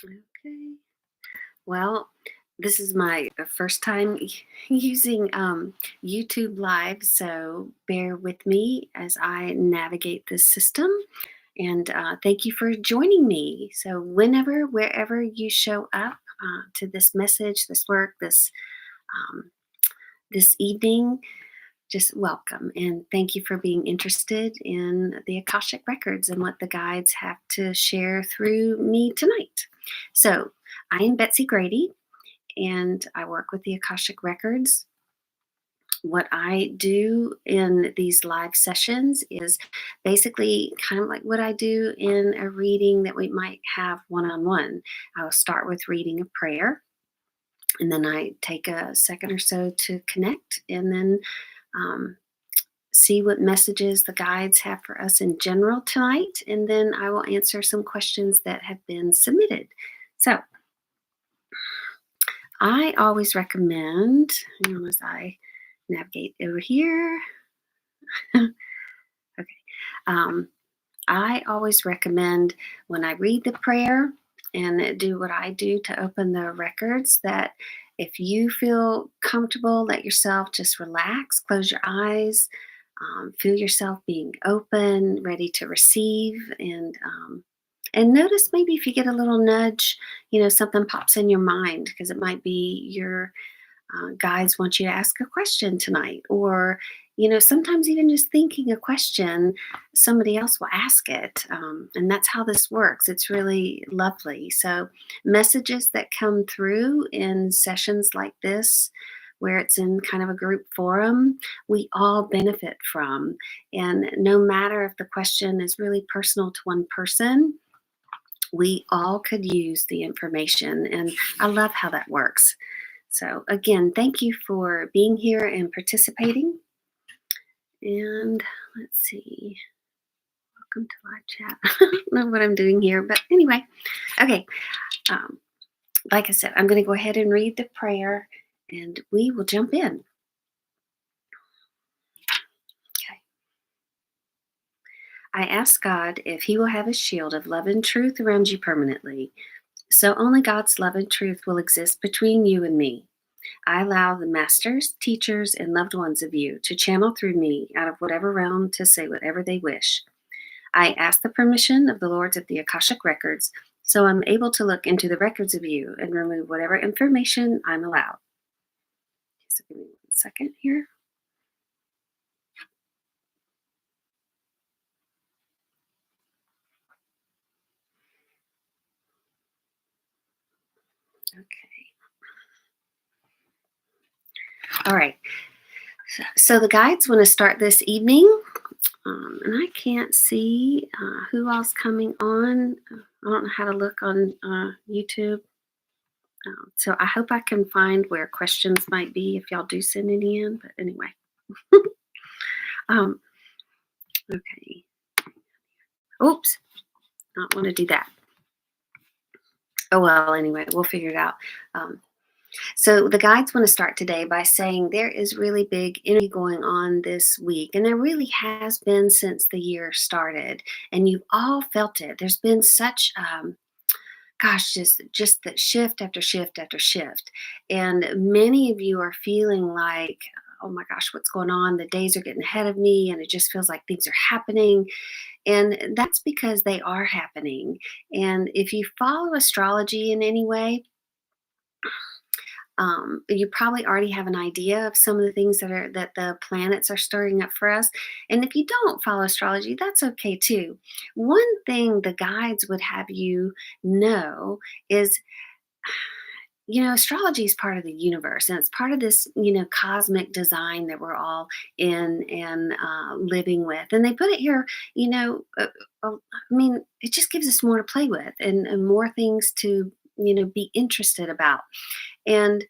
Okay. Well, this is my first time using YouTube Live, so bear with me as I navigate this system. And thank you for joining me. So, whenever, wherever you show up to this message, this work, um, this evening, just welcome and thank you for being interested in the Akashic records and what the guides have to share through me tonight. So, I am Betsy Grady and I work with the Akashic records. What I do in these live sessions is basically kind of like what I do in a reading that we might have one on one. I'll start with reading a prayer and then I take a second or so to connect and then um, see what messages the guides have for us in general tonight, and then I will answer some questions that have been submitted. So, I always recommend, as I navigate over here, okay, um, I always recommend when I read the prayer and do what I do to open the records that if you feel comfortable, let yourself just relax, close your eyes, feel yourself being open, ready to receive, and notice maybe if you get a little nudge, something pops in your mind because it might be your guides want you to ask a question tonight, or sometimes even just thinking a question, somebody else will ask it, and that's how this works. It's really lovely. So messages that come through in sessions like this where it's in kind of a group forum, we all benefit from. And no matter if the question is really personal to one person, we all could use the information. And I love how that works. So, again, thank you for being here and participating. And let's see. Welcome to live chat. I don't know what I'm doing here, but anyway. Okay. Um, like I said, I'm going to go ahead and read the prayer and we will jump in. Okay. I ask God if He will have a shield of love and truth around you permanently, so only God's love and truth will exist between you and me. I allow the masters, teachers, and loved ones of you to channel through me out of whatever realm to say whatever they wish. I ask the permission of the Lords of the Akashic Records so I'm able to look into the records of you and remove whatever information I'm allowed. So give me 1 second here. Okay. All right. So the guides want to start this evening, and I can't see who else coming on. I don't know how to look on YouTube. So I hope I can find where questions might be if y'all do send any in. But anyway, um, okay. Oops, not want to do that. Oh well. Anyway, we'll figure it out. Um, So the guides want to start today by saying there is really big energy going on this week, and there really has been since the year started, and you've all felt it. There's been such gosh, just that shift after shift after shift, and many of you are feeling like, oh my gosh, what's going on? The days are getting ahead of me, and it just feels like things are happening, and that's because they are happening. And if you follow astrology in any way, you probably already have an idea of some of the things that the planets are stirring up for us. And if you don't follow astrology, that's okay too. One thing the guides would have you know is, astrology is part of the universe and it's part of this, cosmic design that we're all in and living with. And they put it here, it just gives us more to play with and more things to, be interested about. And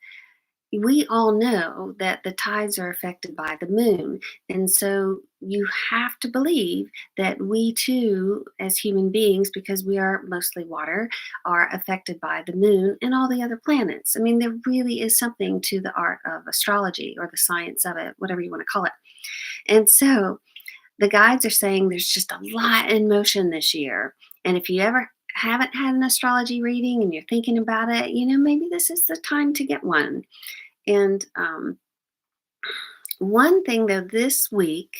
we all know that the tides are affected by the moon. And so you have to believe that we too, as human beings, because we are mostly water, are affected by the moon and all the other planets. I mean, there really is something to the art of astrology or the science of it, whatever you want to call it. And so the guides are saying there's just a lot in motion this year. And if you ever haven't had an astrology reading and you're thinking about it, maybe this is the time to get one. And one thing though this week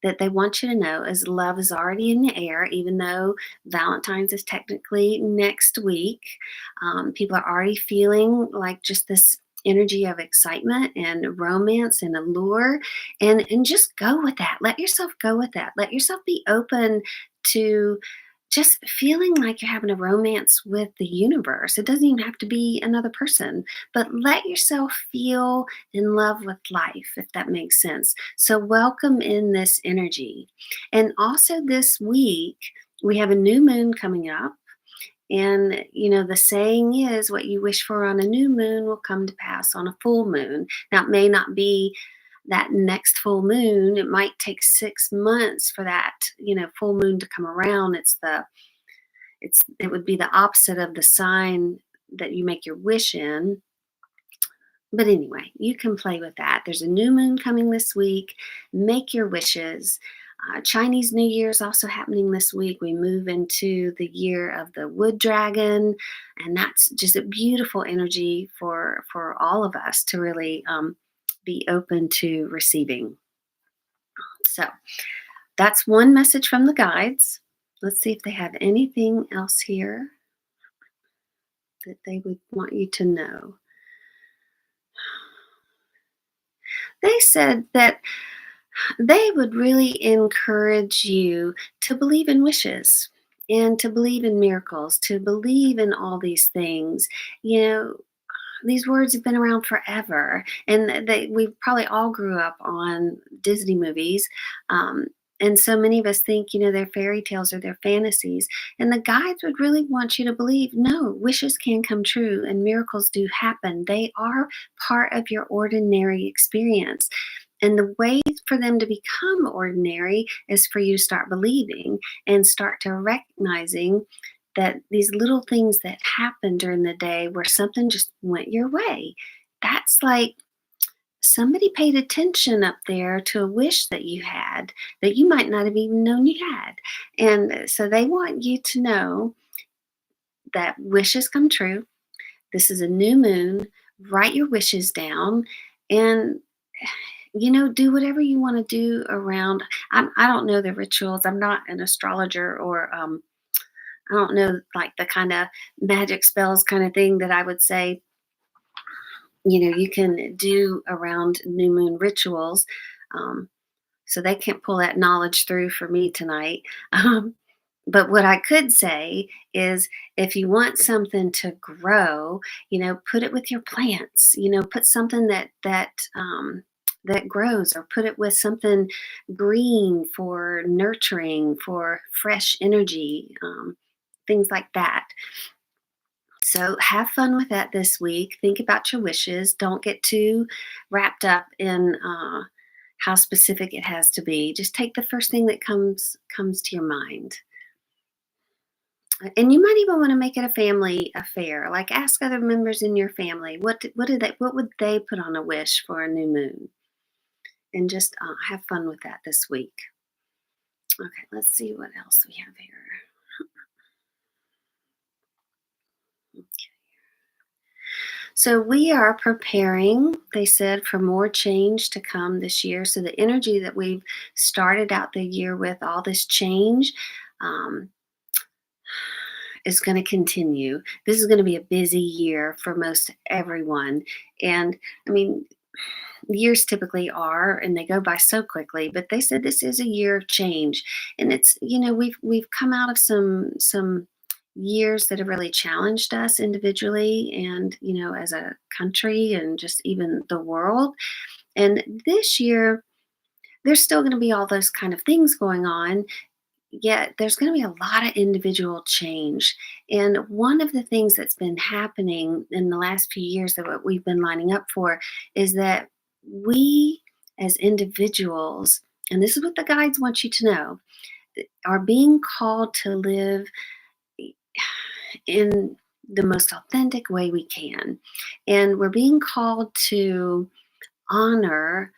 that they want you to know is love is already in the air, even though Valentine's is technically next week. People are already feeling like just this energy of excitement and romance and allure, and just go with that. Let yourself go with that. Let yourself be open to just feeling like you're having a romance with the universe. It doesn't even have to be another person, but let yourself feel in love with life, if that makes sense. So, welcome in this energy. And also, this week, we have a new moon coming up. And, the saying is what you wish for on a new moon will come to pass on a full moon. Now, it may not be that next full moon. It might take 6 months for that, full moon to come around. It would be the opposite of the sign that you make your wish in. But anyway, you can play with that. There's a new moon coming this week. Make your wishes. Chinese New Year is also happening this week. We move into the year of the wood dragon, and that's just a beautiful energy for all of us to really be open to receiving. So that's one message from the guides. Let's see if they have anything else here that they would want you to know. They said that they would really encourage you to believe in wishes and to believe in miracles, to believe in all these things. These words have been around forever, and we probably all grew up on Disney movies. And so many of us think, they're fairy tales or they're fantasies. And the guides would really want you to believe, no, wishes can come true and miracles do happen. They are part of your ordinary experience. And the way for them to become ordinary is for you to start believing and start to recognizing that these little things that happen during the day where something just went your way. That's like somebody paid attention up there to a wish that you had that you might not have even known you had. And so they want you to know that wishes come true. This is a new moon. Write your wishes down and do whatever you want to do around. I don't know the rituals. I'm not an astrologer or I don't know like the kind of magic spells kind of thing that I would say you can do around new moon rituals. Um, so they can't pull that knowledge through for me tonight. Um, but what I could say is if you want something to grow, put it with your plants, put something that grows, or put it with something green for nurturing, for fresh energy, things like that. So have fun with that this week. Think about your wishes. Don't get too wrapped up in how specific it has to be. Just take the first thing that comes to your mind. And you might even want to make it a family affair. Like ask other members in your family what would they put on a wish for a new moon, and just have fun with that this week. Okay, let's see what else we have here. So we are preparing, they said, for more change to come this year. So the energy that we've started out the year with, all this change, um, is going to continue. This is going to be a busy year for most everyone. And I mean, years typically are, and they go by so quickly, but they said this is a year of change. And it's, we've come out of some years that have really challenged us individually and, as a country and just even the world. And this year, there's still going to be all those kind of things going on, yet there's going to be a lot of individual change. And one of the things that's been happening in the last few years that what we've been lining up for is that we as individuals, and this is what the guides want you to know, are being called to live in the most authentic way we can. And we're being called to honor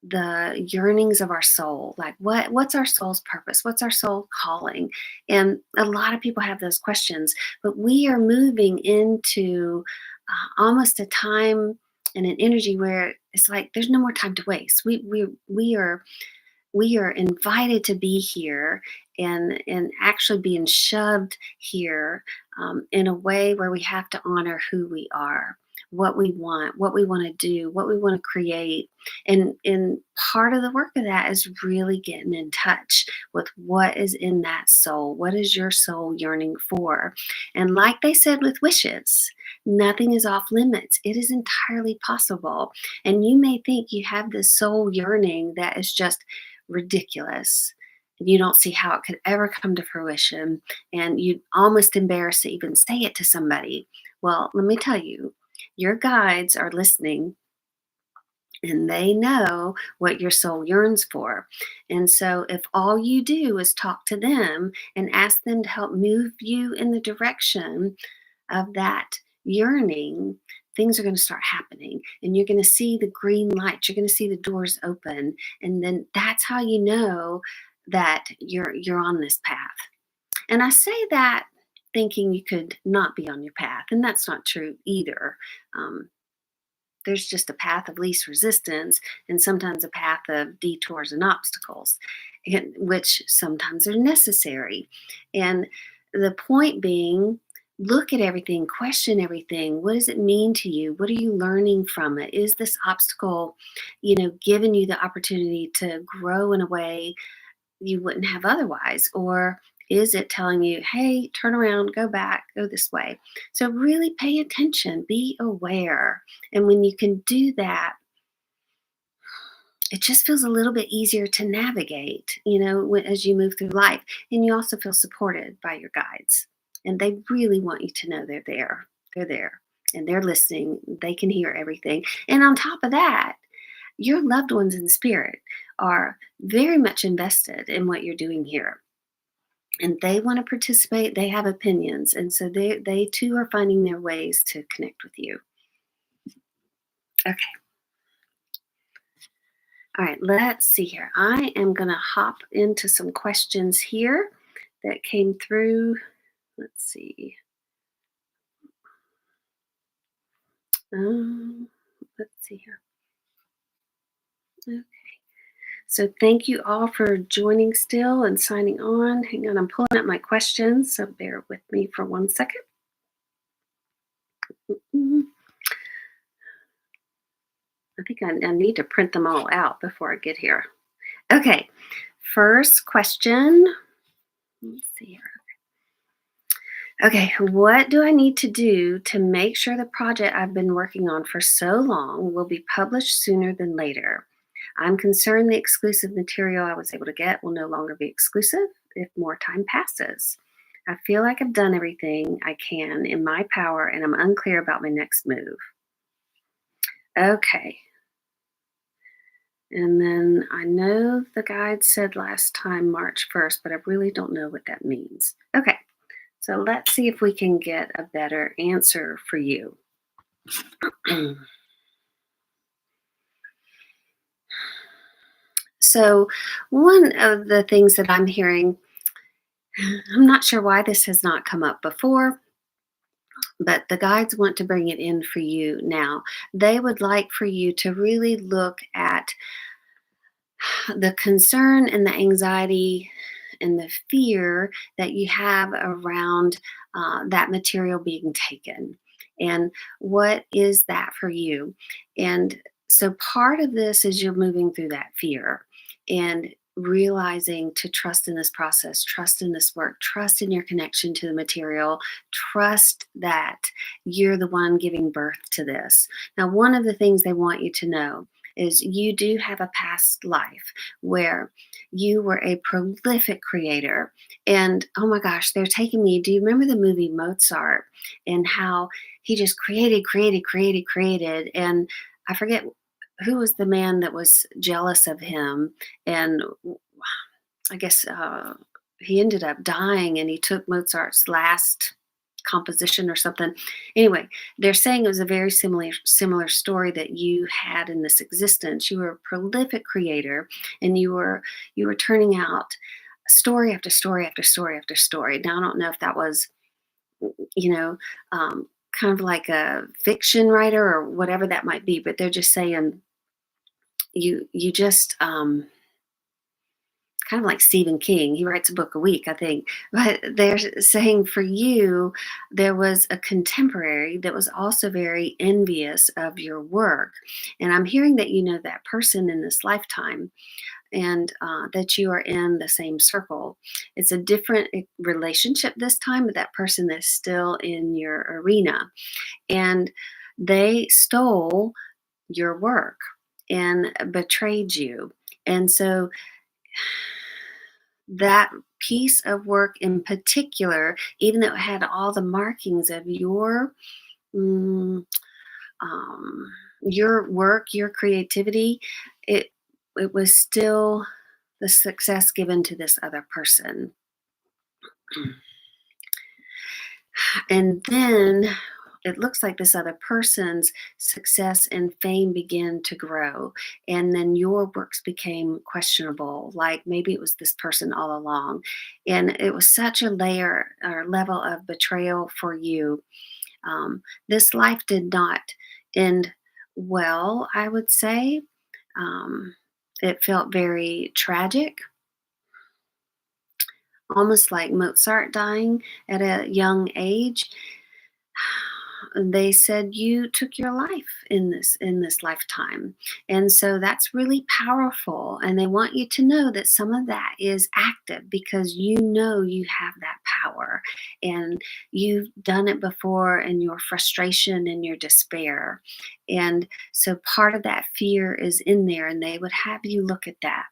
the yearnings of our soul. Like what's our soul's purpose? What's our soul calling? And a lot of people have those questions, but we are moving into almost a time and an energy where it's like there's no more time to waste. We are invited to be here and actually being shoved here in a way where we have to honor who we are, what we want to do, what we want to create. And part of the work of that is really getting in touch with what is in that soul. What is your soul yearning for? And like they said with wishes, nothing is off limits. It is entirely possible. And you may think you have this soul yearning that is just ridiculous. You don't see how it could ever come to fruition, and you almost embarrassed to even say it to somebody. Well, let me tell you, your guides are listening and they know what your soul yearns for. And so, if all you do is talk to them and ask them to help move you in the direction of that yearning, things are going to start happening and you're going to see the green lights, you're going to see the doors open, and then that's how you know that you're on this path. And I say that thinking you could not be on your path, and that's not true either. um, there's just a path of least resistance and sometimes a path of detours and obstacles, which sometimes are necessary. And the point being, look at everything, question everything. What does it mean to you? What are you learning from it? Is this obstacle, giving you the opportunity to grow in a way you wouldn't have otherwise? Or is it telling you, hey, turn around, go back, go this way? So really pay attention, be aware. And when you can do that, it just feels a little bit easier to navigate, as you move through life. And you also feel supported by your guides. And they really want you to know they're there. They're there and they're listening. They can hear everything. And on top of that, your loved ones in spirit are very much invested in what you're doing here. And they want to participate. They have opinions. And so they too are finding their ways to connect with you. Okay. All right, let's see here. I am going to hop into some questions here that came through. Let's see. Let's see here. Okay. So thank you all for joining still and signing on. Hang on, I'm pulling up my questions, so bear with me for 1 second. Mhm. I think I need to print them all out before I get here. Okay, first question. Let's see here. Okay, what do I need to do to make sure the project I've been working on for so long will be published sooner than later? I'm concerned the exclusive material I was able to get will no longer be exclusive if more time passes. I feel like I've done everything I can in my power and I'm unclear about my next move. Okay. And then I know the guide said last time March 1st, but I really don't know what that means. Okay. So let's see if we can get a better answer for you. So, one of the things that I'm hearing, I'm not sure why this has not come up before, but the guides want to bring it in for you now. They would like for you to really look at the concern and the anxiety and the fear that you have around that material being taken. And what is that for you? And so part of this is you're moving through that fear and realizing to trust in this process, trust in this work, trust in your connection to the material, trust that you're the one giving birth to this. Now, one of the things they want you to know is you do have a past life where you were a prolific creator. And oh my gosh, they're taking me. Do you remember the movie Mozart and how he just created? And I forget who was the man that was jealous of him. And I guess he ended up dying and he took Mozart's last composition or something. Anyway, they're saying it was a very similar story that you had in this existence. You were a prolific creator, and you were turning out story after story after story after story. Now I don't know if that was, you know, kind of like a fiction writer or whatever that might be, but they're just saying you just kind of like Stephen King. He writes a book a week, I think. But they're saying for you, there was a contemporary that was also very envious of your work. And I'm hearing that you know that person in this lifetime, and that you are in the same circle. It's a different relationship this time, but that person is still in your arena. And they stole your work and betrayed you. And so that piece of work in particular, even though it had all the markings of mm, your work, your creativity, it it was still the success given to this other person. And then it looks like this other person's success and fame began to grow. And then your works became questionable. Like maybe it was this person all along. And it was such a layer or level of betrayal for you. This life did not end well, I would say. Um, it felt very tragic, almost like Mozart dying at a young age. They said you took your life in this lifetime, and so that's really powerful, and they want you to know that some of that is active because you know you have that power, and you've done it before in your frustration and your despair. And so part of that fear is in there, and they would have you look at that.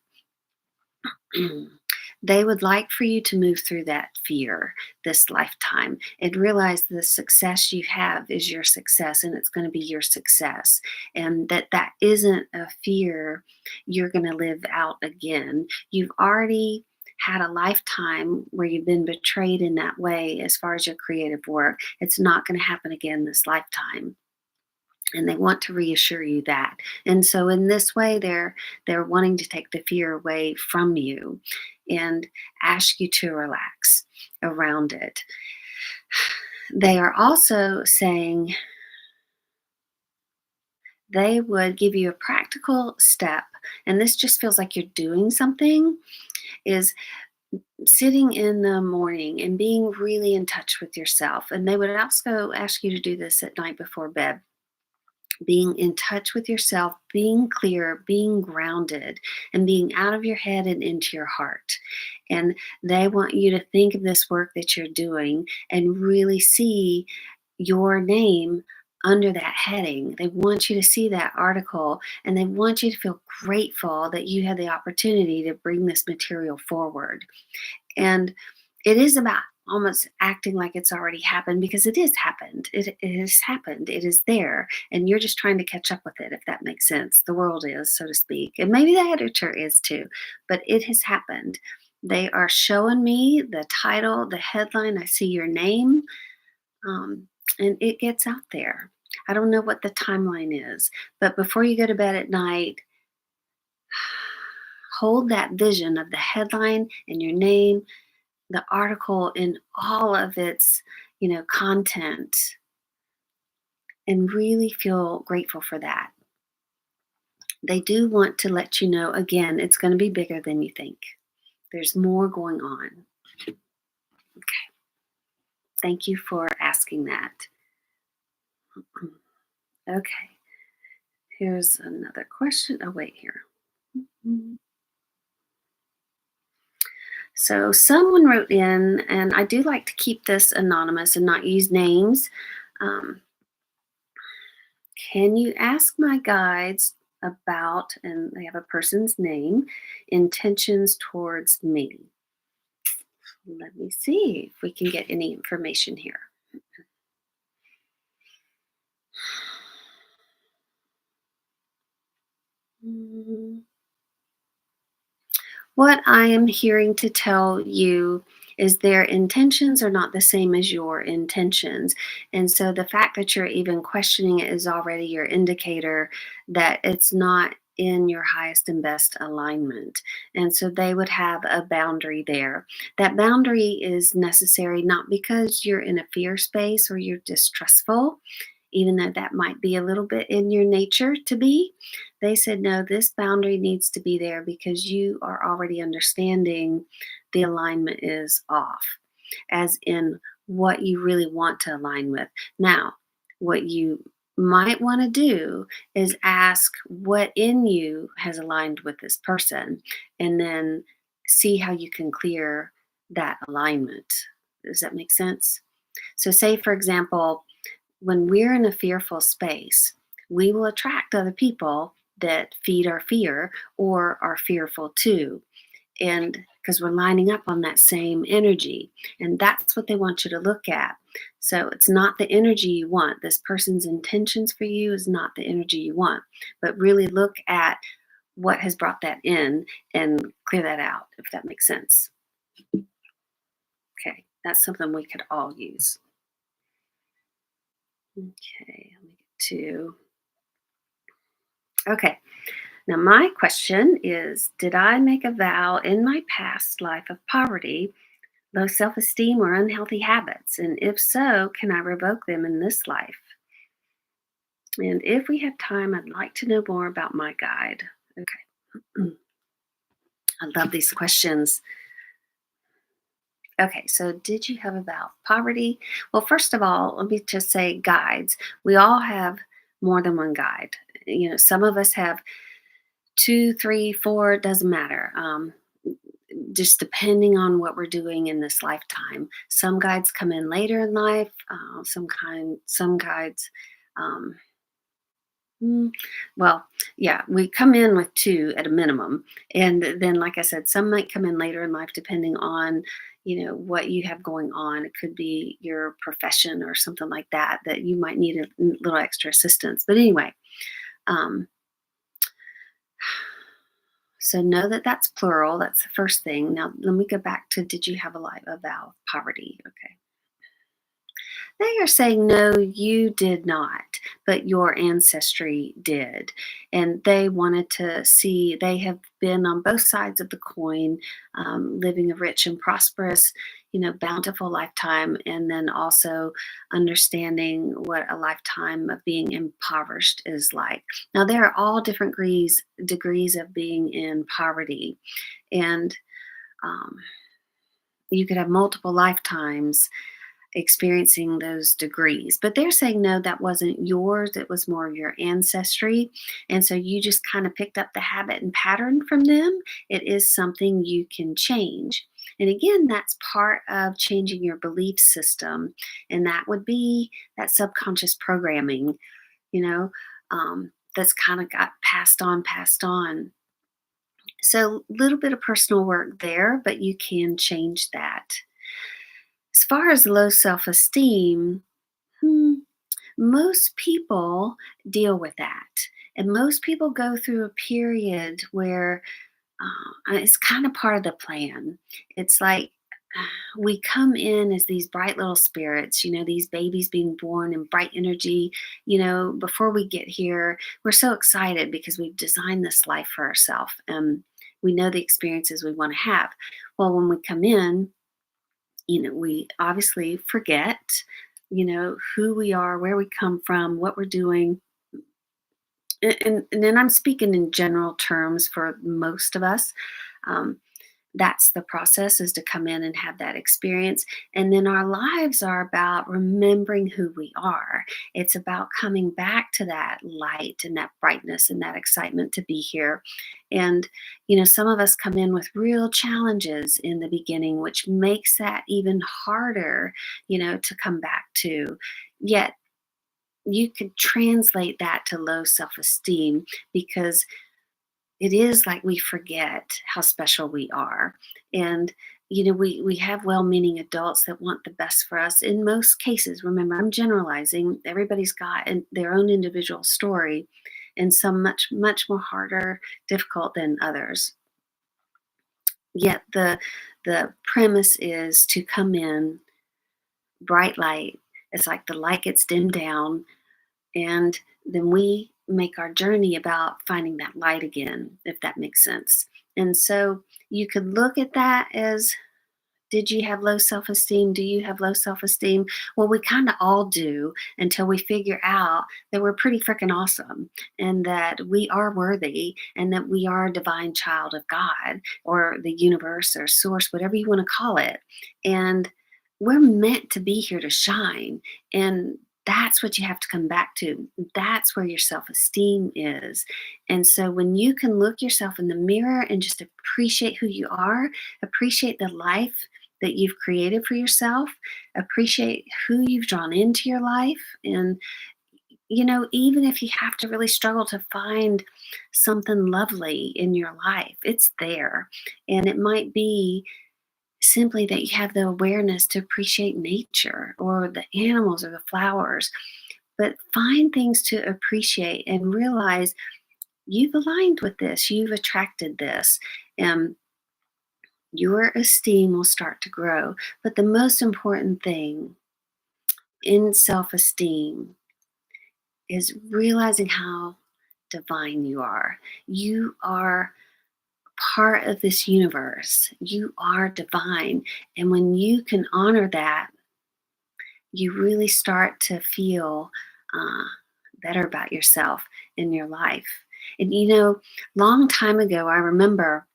They would like for you to move through that fear this lifetime and realize the success you have is your success, and it's going to be your success, and that isn't a fear you're going to live out again. You've already had a lifetime where you've been betrayed in that way as far as your creative work. It's not going to happen again this lifetime, and they want to reassure you that. And so in this way they're wanting to take the fear away from you and ask you to relax around it. They are also saying they would give you a practical step, and this just feels like you're doing something, is sitting in the morning and being really in touch with yourself. And they would also ask you to do this at night before bed, being in touch with yourself, being clear, being grounded, and being out of your head and into your heart. And they want you to think of this work that you're doing and really see your name under that heading. They want you to see that article, and they want you to feel grateful that you had the opportunity to bring this material forward. And it is about almost acting like it's already happened because it is happened. It has happened. It is there. And you're just trying to catch up with it, if that makes sense. The world is, so to speak. And maybe the editor is too, but it has happened. They are showing me the title, the headline. I see your name, um, and it gets out there. I don't know what the timeline is, but before you go to bed at night, hold that vision of the headline and your name, the article in all of its, content, and really feel grateful for that. They do want to let you know again, it's going to be bigger than you think. There's more going on. Okay. Thank you for asking that. Okay. Here's another question. Oh, wait, here. So someone wrote in, and I do like to keep this anonymous and not use names. Um, can you ask my guides about, and they have a person's name, intentions towards me? Let me see if we can get any information here. Mm, What I am hearing to tell you is their intentions are not the same as your intentions. And so the fact that you're even questioning it is already your indicator that it's not in your highest and best alignment. And so they would have a boundary there. That boundary is necessary not because you're in a fear space or you're distrustful, even though that might be a little bit in your nature to be. They said, no, this boundary needs to be there because you are already understanding the alignment is off, as in what you really want to align with. Now, what you might want to do is ask what in you has aligned with this person and then see how you can clear that alignment. Does that make sense? So, say, for example, when we're in a fearful space, we will attract other people that feed our fear or are fearful too. And because we're lining up on that same energy. And that's what they want you to look at. So it's not the energy you want. This person's intentions for you is not the energy you want. But really look at what has brought that in and clear that out, if that makes sense. Okay, that's something we could all use. Okay, let me get to. Okay, now my question is, did I make a vow in my past life of poverty, low self esteem, or unhealthy habits? And if so, can I revoke them in this life? And if we have time, I'd like to know more about my guide. Okay. I love these questions. Okay, so did you have a vow of poverty? Well, first of all, let me just say guides. We all have more than one guide. Some of us have two, three, four, it doesn't matter. Just depending on what we're doing in this lifetime. Some guides come in later in life. Some guides. Um, mm, well, yeah, we come in with two at a minimum, and then, like I said, some might come in later in life, depending on what you have going on. It could be your profession or something like that that you might need a little extra assistance. But anyway. Um, So know that that's plural. That's the first thing. Now let me go back to, did you have a vow of poverty? Okay. They are saying, no, you did not, but your ancestry did. And they wanted to see, they have been on both sides of the coin, living a rich and prosperous, bountiful lifetime, and then also understanding what a lifetime of being impoverished is like. Now, there are all different degrees of being in poverty. And um, you could have multiple lifetimes experiencing those degrees. But they're saying, no, that wasn't yours. It was more of your ancestry. And so you just kind of picked up the habit and pattern from them. It is something you can change. And again, that's part of changing your belief system. And that would be that subconscious programming, you know, that's kind of got passed on, passed on. So a little bit of personal work there, but you can change that. As far as low self esteem, most people deal with that. And most people go through a period where it's kind of part of the plan. It's like we come in as these bright little spirits, these babies being born in bright energy. Before we get here, we're so excited because we've designed this life for ourselves and we know the experiences we want to have. Well, when we come in, we obviously forget, who we are, where we come from, what we're doing. And then I'm speaking in general terms for most of us. Um, that's the process, is to come in and have that experience. And then our lives are about remembering who we are. It's about coming back to that light and that brightness and that excitement to be here. And, some of us come in with real challenges in the beginning, which makes that even harder, to come back to. Yet you could translate that to low self esteem because it is like we forget how special we are. And we have well-meaning adults that want the best for us in most cases. Remember, I'm generalizing. Everybody's got their own individual story, and some much much more harder, difficult than others. Yet the premise is to come in bright light. It's like the light gets dimmed down, and then we make our journey about finding that light again, if that makes sense. And so you could look at that as, did you have low self esteem? Do you have low self esteem? Well, we kind of all do until we figure out that we're pretty freaking awesome and that we are worthy and that we are a divine child of God or the universe or source, whatever you want to call it. And we're meant to be here to shine. And that's what you have to come back to. That's where your self esteem is. And so when you can look yourself in the mirror and just appreciate who you are, appreciate the life that you've created for yourself, appreciate who you've drawn into your life. And, even if you have to really struggle to find something lovely in your life, it's there. And it might be simply that you have the awareness to appreciate nature or the animals or the flowers. But find things to appreciate and realize you've aligned with this, you've attracted this. And your esteem will start to grow. But the most important thing in self esteem is realizing how divine you are. You are part of this universe, you are divine. And when you can honor that, you really start to feel uh, better about yourself in your life. And long time ago, I remember,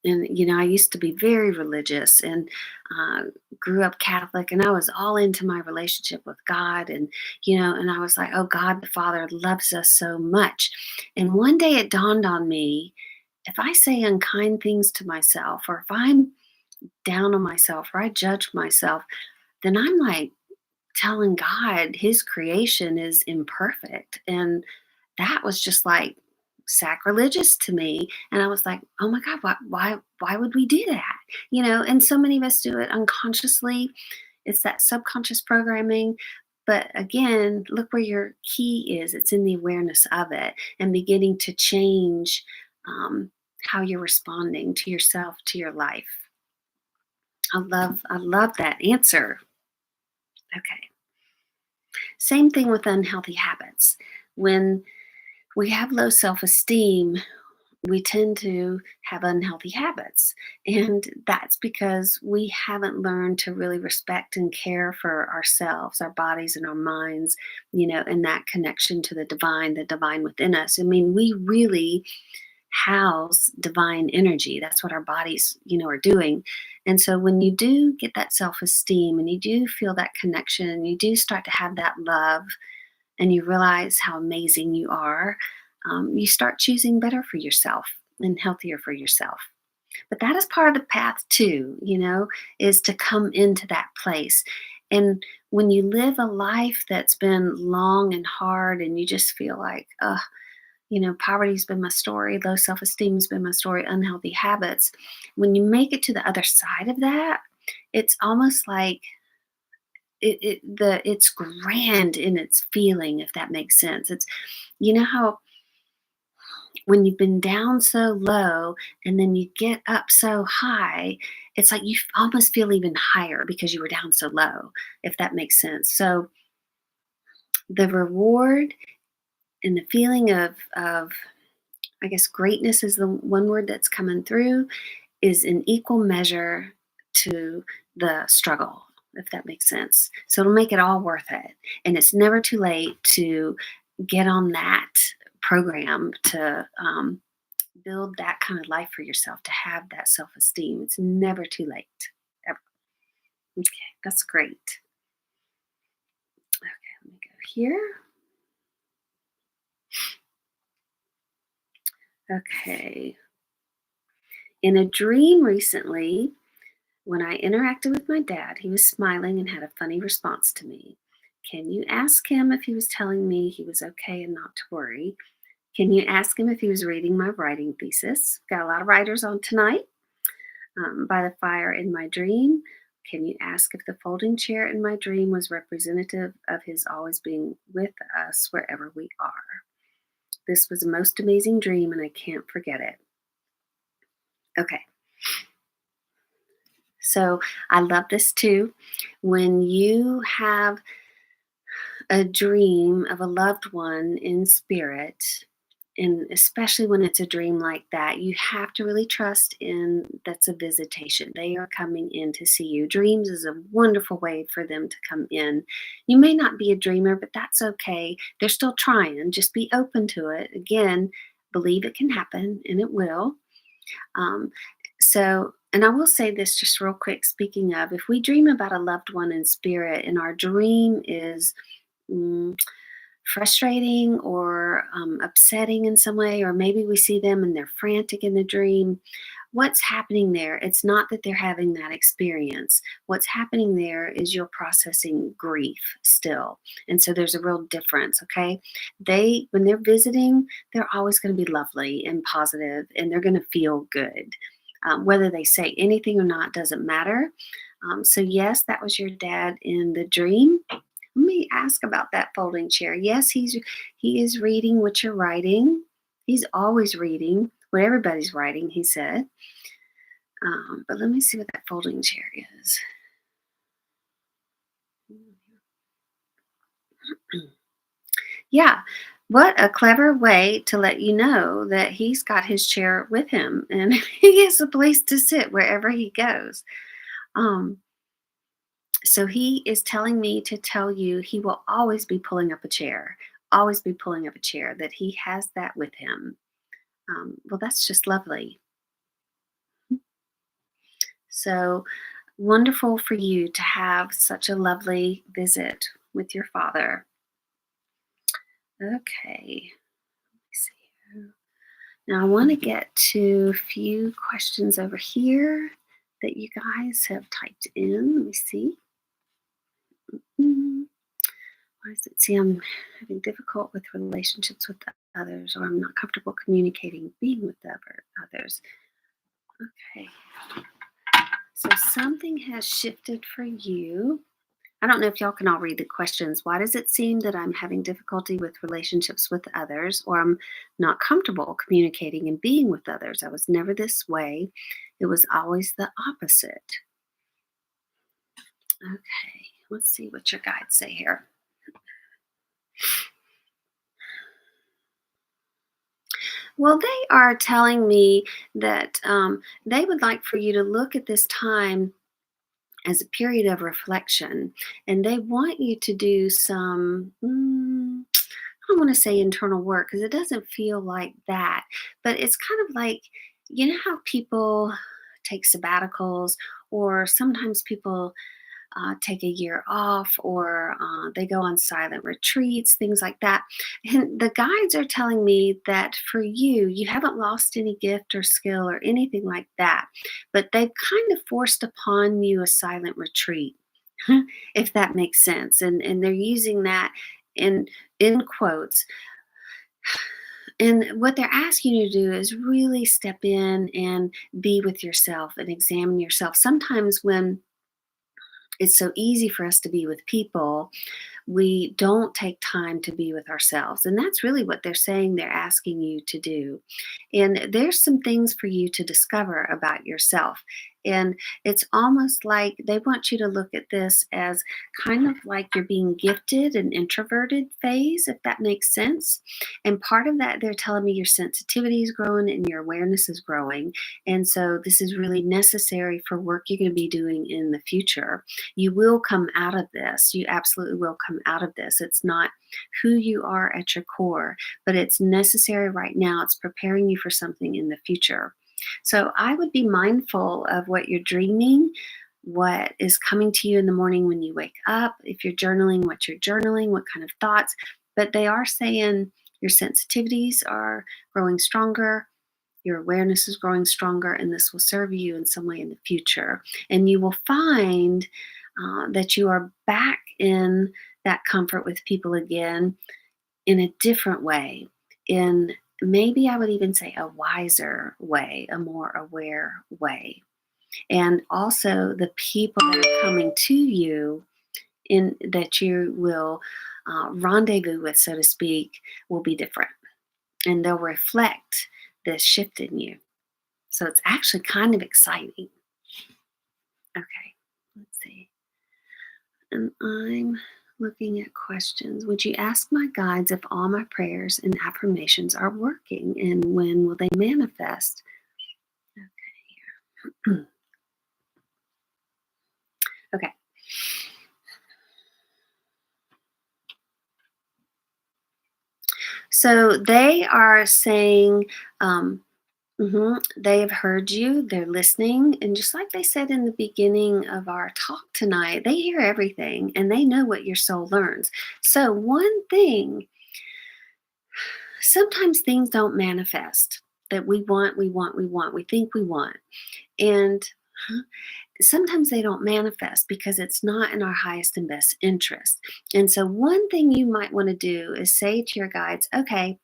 and I used to be very religious and uh, grew up Catholic, and I was all into my relationship with God. And and I was like, oh, God the Father loves us so much. And one day it dawned on me, if I say unkind things to myself, or if I'm down on myself, or I judge myself, then I'm like telling God his creation is imperfect. And that was just like sacrilegious to me. And I was like, oh my God, why would we do that? And so many of us do it unconsciously. It's that subconscious programming. But again, look where your key is. It's in the awareness of it and beginning to change how you're responding to yourself, to your life. I love that answer. Okay. Same thing with unhealthy habits. When we have low self esteem, we tend to have unhealthy habits. And that's because we haven't learned to really respect and care for ourselves, our bodies, and our minds, and that connection to the divine within us. I mean, we really house divine energy. That's what our bodies, are doing. And so when you do get that self esteem and you do feel that connection and you do start to have that love and you realize how amazing you are, you start choosing better for yourself and healthier for yourself. But that is part of the path too, is to come into that place. And when you live a life that's been long and hard and you just feel like, poverty's been my story, low self esteem's been my story, unhealthy habits. When you make it to the other side of that, it's almost like it's grand in its feeling, if that makes sense. It's how when you've been down so low and then you get up so high, it's like you almost feel even higher because you were down so low, if that makes sense. So the reward and the feeling of I guess greatness is the one word that's coming through, is in equal measure to the struggle, if that makes sense. So it'll make it all worth it. And it's never too late to get on that program to build that kind of life for yourself, to have that self esteem. It's never too late. Ever. Okay, that's great. Okay, let me go here. Okay. In a dream recently, when I interacted with my dad, he was smiling and had a funny response to me. Can you ask him if he was telling me he was okay and not to worry? Can you ask him if he was reading my writing thesis? Got a lot of writers on tonight. By the fire in my dream. Can you ask if the folding chair in my dream was representative of his always being with us wherever we are? This was a most amazing dream and I can't forget it. Okay. So I love this too. When you have a dream of a loved one in spirit, and especially when it's a dream like that, you have to really trust in that's a visitation. They are coming in to see you. Dreams is a wonderful way for them to come in. You may not be a dreamer, but that's okay. They're still trying. Just be open to it. Again, believe it can happen, and it will. Um, and I will say this just real quick. Speaking of, if we dream about a loved one in spirit, and our dream is mm, frustrating or upsetting in some way, or maybe we see them and they're frantic in the dream. What's happening there? It's not that they're having that experience. What's happening there is you're processing grief still. And so there's a real difference, okay? When they're visiting, they're always going to be lovely and positive and they're going to feel good. Whether they say anything or not doesn't matter. So, yes, that was your dad in the dream. Let me ask about that folding chair. Yes, he is reading what you're writing. He's always reading what everybody's writing, he said. But let me see what that folding chair is. Yeah, what a clever way to let you know that he's got his chair with him and he has a place to sit wherever he goes. Um, so he is telling me to tell you he will always be pulling up a chair, always be pulling up a chair, that he has that with him. Well, that's just lovely. So wonderful for you to have such a lovely visit with your father. Okay, let's see here. Now I want to get to a few questions over here that you guys have typed in. Let me see. Mm, Why does it say I'm having difficult with relationships with others, or I'm not comfortable communicating, being with others? Okay, so something has shifted for you. I don't know if y'all can all read the questions. Why does it seem that I'm having difficulty with relationships with others, or I'm not comfortable communicating and being with others? I was never this way. It was always the opposite. Okay, let's see what your guides say here. Well, they are telling me that they would like for you to look at this time as a period of reflection, and they want you to do some. I don't want to say internal work because it doesn't feel like that, but it's kind of like, you know how people take sabbaticals, or sometimes people take a year off, or they go on silent retreats, things like that. And the guides are telling me that for you, you haven't lost any gift or skill or anything like that, but they've kind of forced upon you a silent retreat, if that makes sense. And they're using that in quotes. And what they're asking you to do is really step in and be with yourself and examine yourself. Sometimes when it's so easy for us to be with people, we don't take time to be with ourselves. And that's really what they're saying they're asking you to do. And there's some things for you to discover about yourself. And it's almost like they want you to look at this as kind of like you're being gifted an introverted phase, if that makes sense. And part of that, they're telling me your sensitivity is growing and your awareness is growing. And so this is really necessary for work you're going to be doing in the future. You will come out of this. You absolutely will come out of this. It's not who you are at your core, but it's necessary right now. It's preparing you for something in the future. So I would be mindful of what you're dreaming, what is coming to you in the morning when you wake up. If you're journaling, what you're journaling, what kind of thoughts. But they are saying your sensitivities are growing stronger, your awareness is growing stronger, and this will serve you in some way in the future. And you will find that you are back in that comfort with people again in a different way, in maybe I would even say a wiser way, a more aware way. And also the people that are coming to you in that you will rendezvous with, so to speak, will be different, and they'll reflect this shift in you. So it's actually kind of exciting. Okay, let's see. And I'm looking at questions. Would you ask my guides if all my prayers and affirmations are working and when will they manifest? Okay. Okay. So they are saying, they have heard you, they're listening. And just like they said in the beginning of our talk tonight, they hear everything and they know what your soul learns. So, one thing, sometimes things don't manifest that we think we want. And sometimes they don't manifest because it's not in our highest and best interest. And so, one thing you might want to do is say to your guides, okay,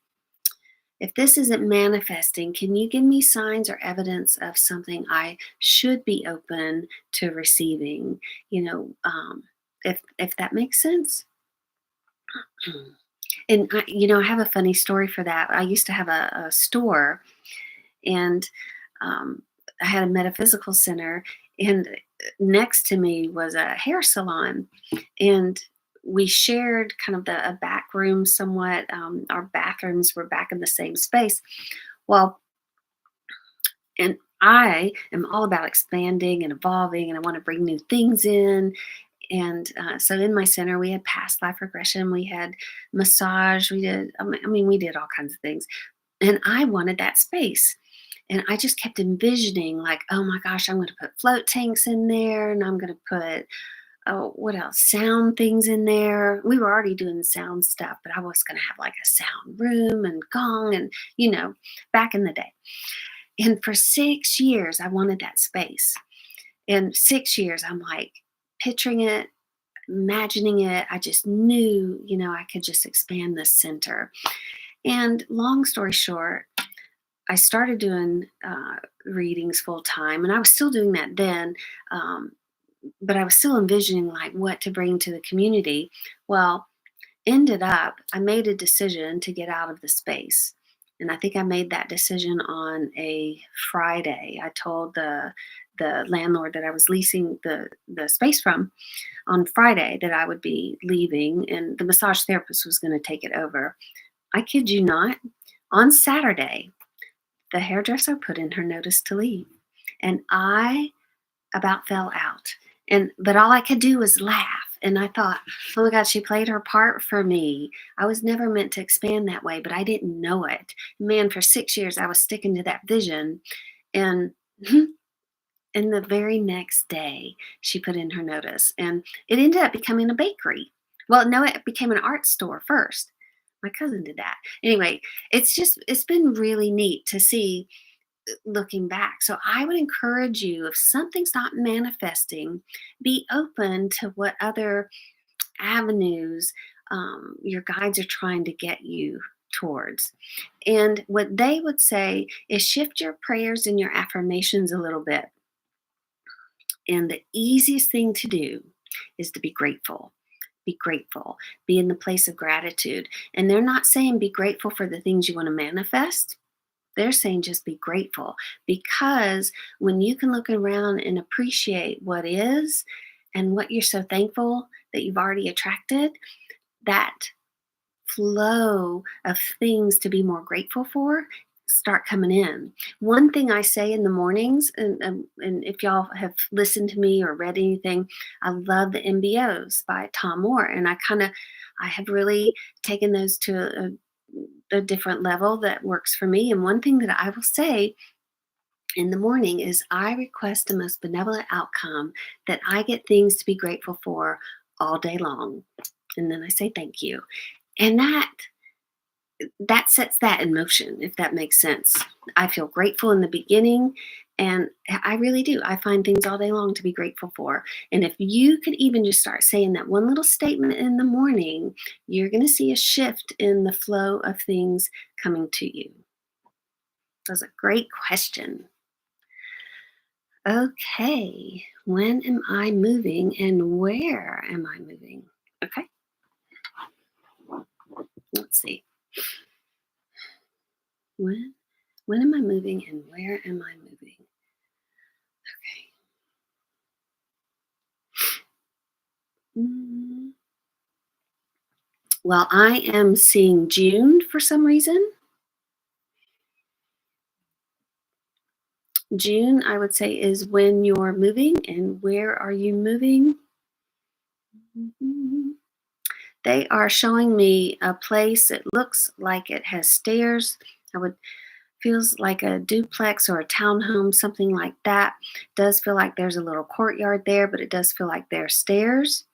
if this isn't manifesting, can you give me signs or evidence of something I should be open to receiving? If that makes sense. And I have a funny story for that. I used to have a store, and um, I had a metaphysical center, and next to me was a hair salon, and we shared kind of a back room somewhat. Our bathrooms were back in the same space. Well, and I am all about expanding and evolving, and I want to bring new things in. And so in my center, we had past life regression, we had massage, we did, we did all kinds of things. And I wanted that space. And I just kept envisioning, like, oh my gosh, I'm going to put float tanks in there, and I'm going to put, oh, what else? Sound things in there. We were already doing sound stuff, but I was going to have like a sound room and gong and, back in the day. And for 6 years, I wanted that space. And 6 years, I'm like picturing it, imagining it. I just knew, I could just expand this center. And long story short, I started doing readings full time, and I was still doing that then, but I was still envisioning like what to bring to the community. Well, ended up, I made a decision to get out of the space. And I think I made that decision on a Friday. I told the landlord that I was leasing the space from on Friday that I would be leaving, and the massage therapist was going to take it over. I kid you not, on Saturday, the hairdresser put in her notice to leave. And I about fell out. But all I could do was laugh. And I thought, oh my God, she played her part for me. I was never meant to expand that way, but I didn't know it. Man, for 6 years I was sticking to that vision. And and the very next day she put in her notice. And it ended up becoming a bakery. Well, no, it became an art store first. My cousin did that. Anyway, it's been really neat to see looking back. So I would encourage you, if something's not manifesting, be open to what other avenues your guides are trying to get you towards. And what they would say is shift your prayers and your affirmations a little bit. And the easiest thing to do is to be grateful. Be grateful. Be in the place of gratitude. And they're not saying be grateful for the things you want to manifest. They're saying just be grateful, because when you can look around and appreciate what is and what you're so thankful that you've already attracted, that flow of things to be more grateful for start coming in. One thing I say in the mornings, and if y'all have listened to me or read anything, I love the MBOs by Tom Moore, and I have really taken those to a different level that works for me. And one thing that I will say in the morning is I request the most benevolent outcome, that I get things to be grateful for all day long. And then I say thank you. And that sets that in motion, if that makes sense. I feel grateful in the beginning, and I really do. I find things all day long to be grateful for. And if you could even just start saying that one little statement in the morning, you're going to see a shift in the flow of things coming to you. That was a great question. Okay, when am I moving and where am I moving? Okay, let's see. When am I moving and where am I moving? Well, I am seeing June for some reason. June, I would say, is when you're moving. And where are you moving? Mhm. They are showing me a place. It looks like it has stairs. I would feels like a duplex or a townhome, something like that. Does feel like there's a little courtyard there, but it does feel like there are stairs.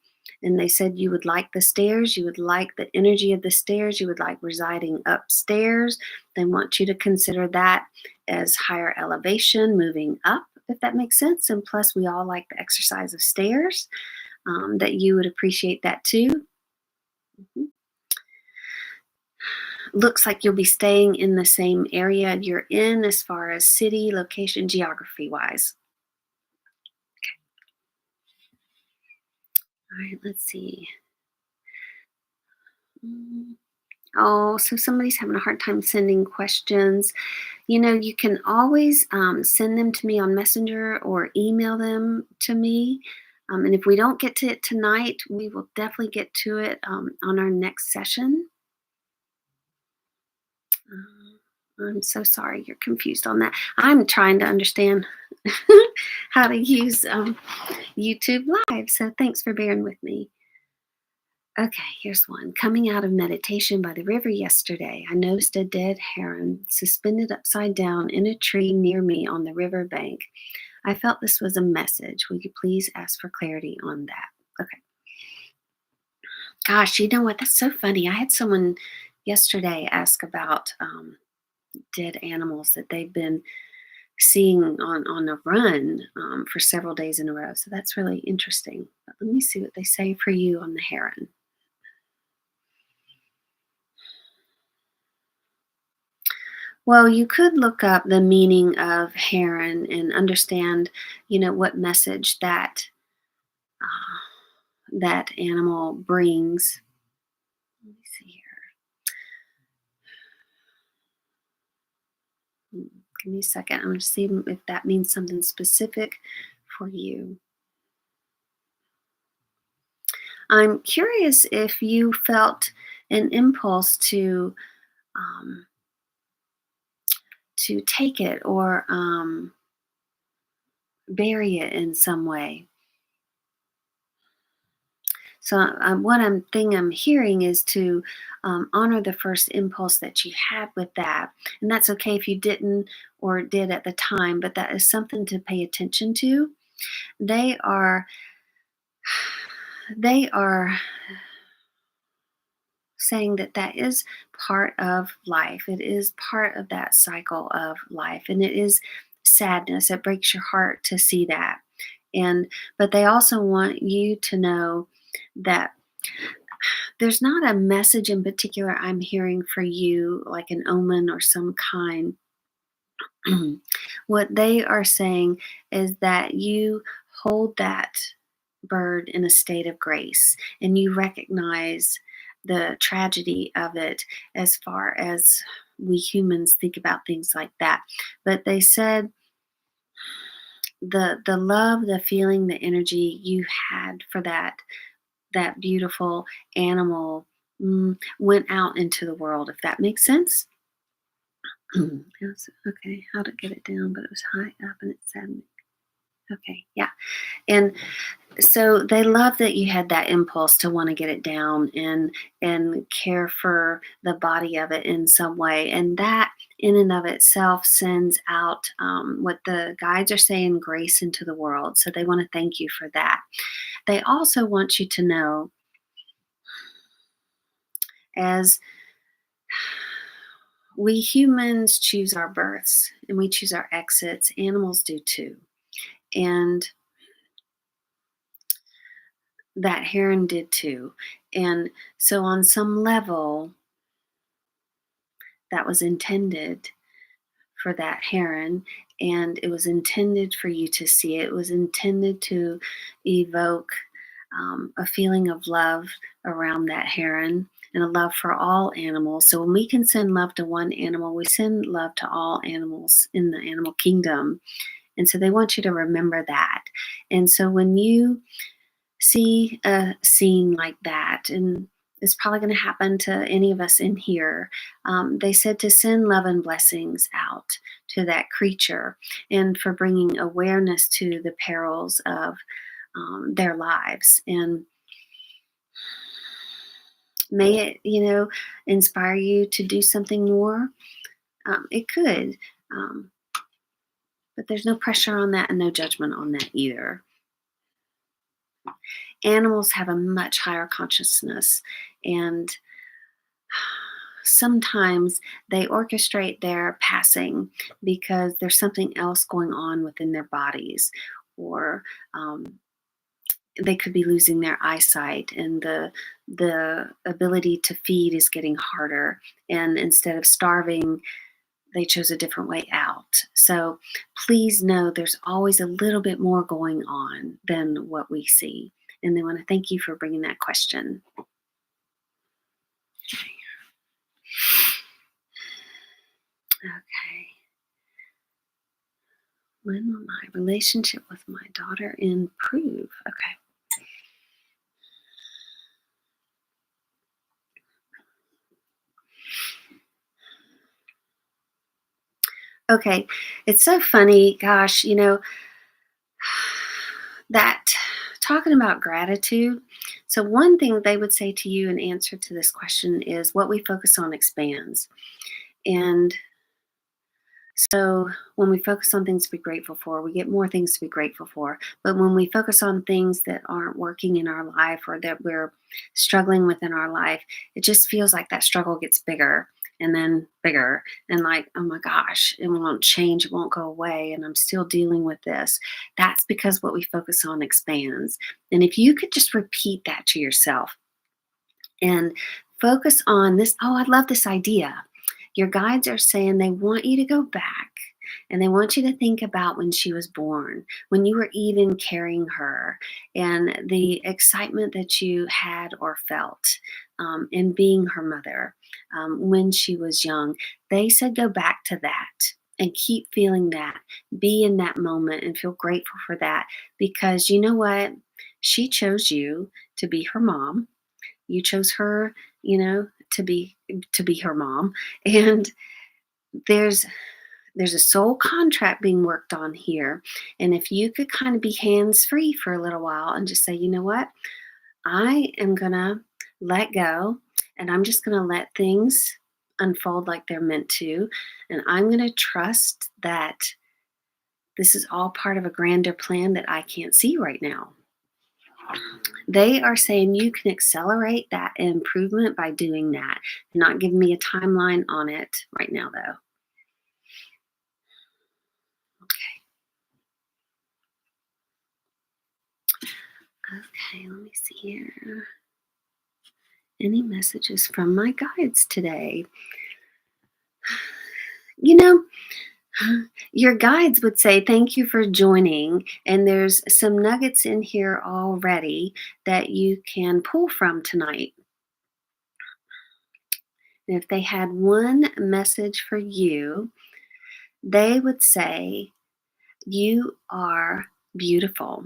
And they said you would like the stairs, you would like the energy of the stairs, you would like residing upstairs. They want you to consider that as higher elevation, moving up, if that makes sense. And plus, we all like the exercise of stairs, that you would appreciate that too. Mhm. Looks like you'll be staying in the same area you're in as far as city, location, geography wise. All right, let's see. Mm, Oh, so somebody's having a hard time sending questions. You can always send them to me on Messenger or email them to me. And if we don't get to it tonight, we will definitely get to it on our next session. I'm so sorry you're confused on that. I'm trying to understand how to use YouTube Live, so thanks for bearing with me. Okay, here's one. Coming out of meditation by the river yesterday, I noticed a dead heron suspended upside down in a tree near me on the river bank. I felt this was a message. Will you please ask for clarity on that? Okay. Gosh, you know what? That's so funny. I had someone yesterday ask about dead animals that they've been seeing on a run for several days in a row. So that's really interesting. But let me see what they say for you on the heron. Well, you could look up the meaning of heron and understand, what message that animal brings. Let me see here. Give me a second. I'm going to see if that means something specific for you. I'm curious if you felt an impulse um, to take it or bury it in some way. So, what I'm hearing is to honor the first impulse that you had with that, and that's okay if you didn't or did at the time, but that is something to pay attention to. They are they are saying that that is part of life. It is part of that cycle of life, and it is sadness. It breaks your heart to see that, and but they also want you to know that there's not a message in particular I'm hearing for you, like an omen or some kind. What they are saying is that you hold that bird in a state of grace and you recognize the tragedy of it as far as we humans think about things like that. But they said the love, the feeling, the energy you had for that beautiful animal went out into the world, if that makes sense. Okay, how to get it down, but it was high up and it said, okay, yeah. And so they love that you had that impulse to want to get it down and care for the body of it in some way. And that in and of itself sends out what the guides are saying, grace into the world. So they want to thank you for that. They also want you to know, as we humans choose our births and we choose our exits, animals do too. And that heron did too. And so, on some level, that was intended for that heron, and it was intended for you to see it. It was intended to evoke a feeling of love around that heron and a love for all animals. So when we can send love to one animal, we send love to all animals in the animal kingdom. And so they want you to remember that. And so when you see a scene like that, and is probably going to happen to any of us in here. They said to send love and blessings out to that creature and for bringing awareness to the perils of their lives. And may it, inspire you to do something more. It could, um, but there's no pressure on that and no judgment on that either. Animals have a much higher consciousness, and sometimes they orchestrate their passing because there's something else going on within their bodies, or they could be losing their eyesight, and the ability to feed is getting harder. And instead of starving, they chose a different way out. So please know there's always a little bit more going on than what we see. And they want to thank you for bringing that question. Okay. When will my relationship with my daughter improve? Okay. Okay. It's so funny. Gosh, that talking about gratitude. So, one thing they would say to you in answer to this question is what we focus on expands. And so, when we focus on things to be grateful for, we get more things to be grateful for. But when we focus on things that aren't working in our life or that we're struggling with in our life, it just feels like that struggle gets bigger and then bigger. And like, oh my gosh, it won't change, it won't go away. And I'm still dealing with this. That's because what we focus on expands. And if you could just repeat that to yourself and focus on this, oh, I love this idea. Your guides are saying they want you to go back and they want you to think about when she was born, when you were even carrying her, and the excitement that you had or felt in being her mother when she was young. They said go back to that and keep feeling that, be in that moment and feel grateful for that, because you know what? She chose you to be her mom. You chose her, to be her mom. And there's there's a soul contract being worked on here. And if you could kind of be hands free for a little while and just say, you know what? I am going to let go, and I'm just going to let things unfold like they're meant to. And I'm going to trust that this is all part of a grander plan that I can't see right now. They are saying you can accelerate that improvement by doing that. They're not giving me a timeline on it right now, though. Okay, let me see here. Any messages from my guides today? You know, your guides would say thank you for joining, and there's some nuggets in here already that you can pull from tonight. And if they had one message for you, they would say you are beautiful.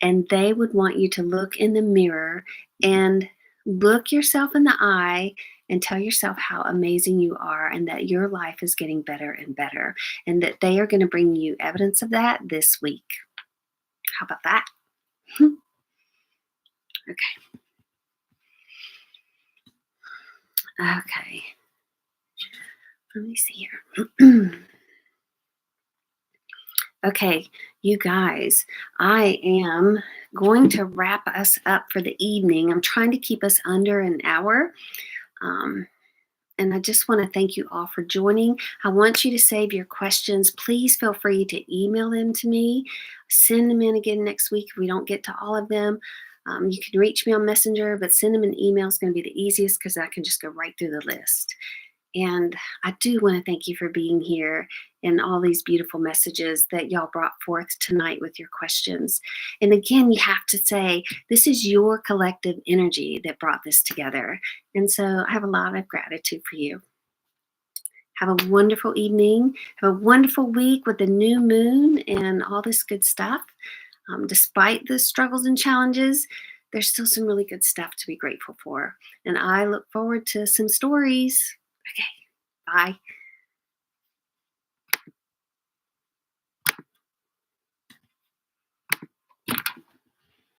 And they would want you to look in the mirror and look yourself in the eye and tell yourself how amazing you are and that your life is getting better and better, and that they are going to bring you evidence of that this week. How about that? Okay. Okay. Let me see here. Okay, you guys, I am going to wrap us up for the evening. I'm trying to keep us under an hour. And I just want to thank you all for joining. I want you to save your questions. Please feel free to email them to me. Send them in again next week if we don't get to all of them. You can reach me on Messenger, but send them an email is going to be the easiest because I can just go right through the list. And I do want to thank you for being here and all these beautiful messages that y'all brought forth tonight with your questions. And again, you have to say, this is your collective energy that brought this together. And so I have a lot of gratitude for you. Have a wonderful evening. Have a wonderful week with the new moon and all this good stuff. Despite the struggles and challenges, there's still some really good stuff to be grateful for. And I look forward to some stories. Okay, bye.